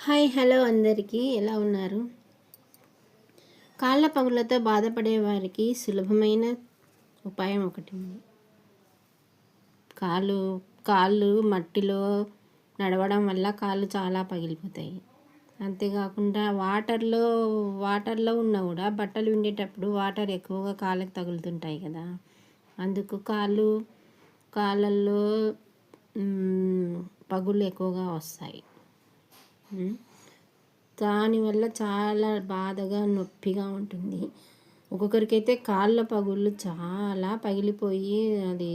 Hi hello అందరికీ ఎలా ఉన్నారు? కాళ్ళ పగుళ్ళతో బాధపడే వారికి సులభమైన ఉపాయం ఒకటి ఉంది. కాళ్ళు మట్టిలో నడవడం వల్ల కాళ్ళు చాలా పగిలిపోతాయి. అంతేకాకుండా వాటర్లో ఉన్నా కూడా బట్టలు పిండేటప్పుడు వాటర్ ఎక్కువగా కాళ్ళకి తగులుతుంటాయి కదా, అందుకు కాళ్ళల్లో పగుళ్ళు ఎక్కువగా వస్తాయి. దానివల్ల చాలా బాధగా నొప్పిగా ఉంటుంది. ఒక్కొక్కరికైతే కాళ్ళ పగుళ్ళు చాలా పగిలిపోయి అది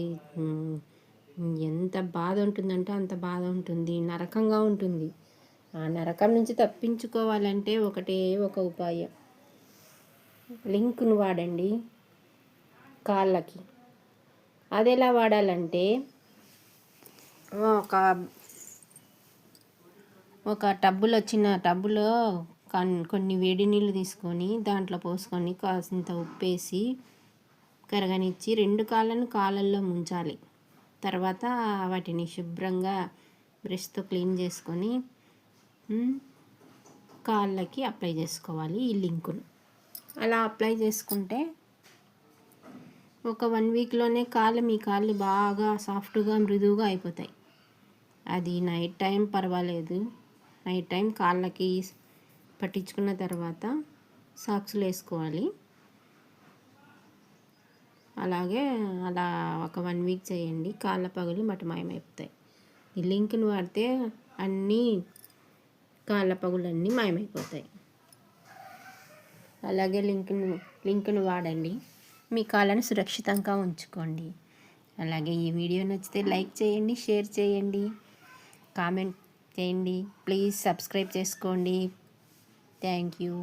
ఎంత బాధ ఉంటుందంటే అంత బాధ ఉంటుంది, నరకంగా ఉంటుంది. ఆ నరకం నుంచి తప్పించుకోవాలంటే ఒకటే ఒక ఉపాయం, లింకును వాడండి కాళ్ళకి. అది ఎలా వాడాలంటే ఒక టబ్బులో కొన్ని వేడి నీళ్ళు తీసుకొని దాంట్లో పోసుకొని కాసింత ఉప్పేసి కరగనిచ్చి 2 కాళ్ళల్లో ముంచాలి. తర్వాత వాటిని శుభ్రంగా బ్రష్తో క్లీన్ చేసుకొని కాళ్ళకి అప్లై చేసుకోవాలి ఈ లింకును. అలా అప్లై చేసుకుంటే ఒక 1 వీక్లోనే మీ కాళ్ళు బాగా సాఫ్ట్గా మృదువుగా అయిపోతాయి. అది నైట్ టైం పర్వాలేదు. నైట్ టైం కాళ్ళకి పట్టించుకున్న తర్వాత సాక్స్లు వేసుకోవాలి. అలా ఒక 1 వీక్ చేయండి, కాళ్ళ పగులు మాయమైపోతాయి. ఈ లింక్ను వాడితే అన్నీ కాళ్ళ పగులన్నీ మాయమైపోతాయి. అలాగే లింక్ను వాడండి, మీ కాళ్ళని సురక్షితంగా ఉంచుకోండి. అలాగే ఈ వీడియో నచ్చితే లైక్ చేయండి, షేర్ చేయండి, కామెంట్ చేయండి. ప్లీజ్ సబ్స్క్రైబ్ చేసుకోండి. Thank you.